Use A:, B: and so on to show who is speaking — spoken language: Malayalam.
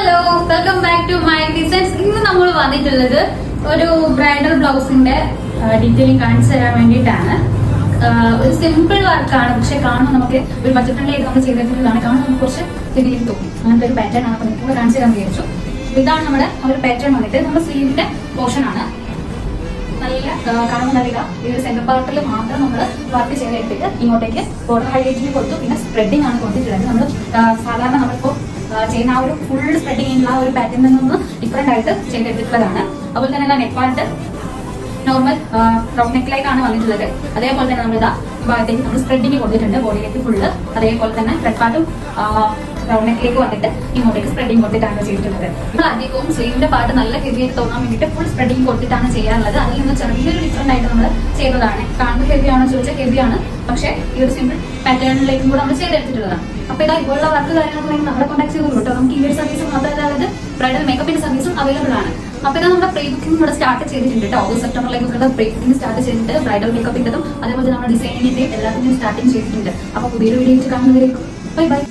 A: Hello, welcome back to my designs. ഇന്ന് നമ്മൾ വന്നിട്ടുള്ളത് ഒരു ബ്രൈഡൽ ബ്ലൗസിന്റെ ഡീറ്റെയിലിംഗ് കാണിച്ചു തരാൻ വേണ്ടിയിട്ടാണ്. ഒരു സിമ്പിൾ വർക്കാണ്, പക്ഷെ കാണുമ്പോൾ നമുക്ക് ഒരു ബഡ്ജറ്റ് ഫ്രണ്ട്ലി ആയിട്ട് നമ്മൾ ചെയ്തിട്ടുള്ളതാണ്. കാണുമ്പോൾ നമുക്ക് കുറച്ച് ഹെവിയിൽ തോന്നും. അങ്ങനത്തെ ഒരു പാറ്റേൺ ആണ്. അപ്പോൾ നിങ്ങൾക്ക് കാണിച്ചു തരാൻ വിചാരിച്ചു. ഇതാണ് നമ്മുടെ ഒരു പാറ്റേൺ വന്നിട്ട് നമ്മുടെ സ്ലീവിന്റെ പോർഷൻ ആണ്. നല്ല കാണുമ്പോൾ നല്ല ഈ ഒരു സെന്റർ പാർട്ടിൽ മാത്രം നമ്മൾ വർക്ക് ചെയ്തെടുത്തിട്ട് ഇങ്ങോട്ടേക്ക് ബോർഡർ ഹൈലൈറ്റിന് കൊടുത്തു. പിന്നെ സ്പ്രെഡിങ് ആണ് കൊടുത്തിട്ടുള്ളത്. നമ്മൾ സാധാരണ നമ്മളിപ്പോൾ ചെയ്യുന്ന ആ ഒരു ഫുൾ സ്പ്രെഡിങ് ചെയ്യുന്ന ആ ഒരു പാറ്റേണിൽ നിന്ന് ഡിഫറെന്റ് ആയിട്ട് ചെയ്തെടുത്തിട്ടുള്ളതാണ്. അതുപോലെ തന്നെ നെക്ക് പാർട്ട് നോർമൽ റൗണ്ട് നെക്കിലേക്കാണ് വന്നിട്ടുള്ളത്. അതേപോലെ തന്നെ നമ്മൾ ഇതാ ഭാഗത്തേക്ക് നമ്മൾ സ്പ്രെഡിങ് കൊടുത്തിട്ടുണ്ട് ബോഡിയിലേക്ക് ഫുള്ള്. അതേപോലെ തന്നെ ഫ്രണ്ട് പാർട്ടും റൗണ്ട് നെക്കിലേക്ക് വന്നിട്ട് ഇങ്ങോട്ടേക്ക് സ്പ്രെഡിങ് കൊടുത്തിട്ടാണ് ചെയ്തിട്ടുള്ളത്. നമ്മൾ അധികവും സ്ലീവിന്റെ പാർട്ട് നല്ല ഹെവി ആയിട്ട് തോന്നാൻ വേണ്ടിയിട്ട് ഫുൾ സ്പ്രെഡിങ് കൊടുത്തിട്ടാണ് ചെയ്യാറുള്ളത്. അതിൽ നിന്ന് ചെറിയൊരു ഡിഫറെന്റ് ആയിട്ട് നമ്മൾ ചെയ്തതാണ്. കാണുമ്പോൾ ഹെവി ആണോ ചോദിച്ചാൽ ഹെവിയാണ്, പക്ഷേ ഈ ഒരു സിമ്പിൾ പാറ്റേണിലേക്കും കൂടെ നമ്മൾ ചെയ്തെടുത്തിട്ടുള്ളതാണ്. അപ്പൊ ഇതാ ഇപ്പോഴുള്ള വർക്ക് കാര്യങ്ങളൊക്കെ നമ്മളെ കോൺടാക്ട് ചെയ്തു കേട്ടോ. നമുക്ക് ഈ ഒരു സർവീസും മാത്രമല്ല, അതായത് ബ്രൈഡൽ മേക്കപ്പിന്റെ സർവീസും അവൈലബിൾ ആണ്. അപ്പൊ ഇതാ നമ്മുടെ പ്രീ ബുക്കിംഗ് ഇവിടെ സ്റ്റാർട്ട് ചെയ്തിട്ടുണ്ട് കേട്ടോ. ഓഗസ്റ്റ് സെപ്റ്റംബറിലേക്കൊക്കെ പ്രീ ബുക്കിംഗ് സ്റ്റാർട്ട് ചെയ്തിട്ട് ബ്രൈഡൽ മേക്കപ്പിന്റെതും അതേപോലെ നമ്മുടെ ഡിസൈനിന്റെയും എല്ലാത്തിനും സ്റ്റാർട്ടിങ് ചെയ്തിട്ടുണ്ട്. അപ്പൊ പുതിയൊരു വീഡിയോ കാണുന്നവരേക്കും ബൈ ബൈ.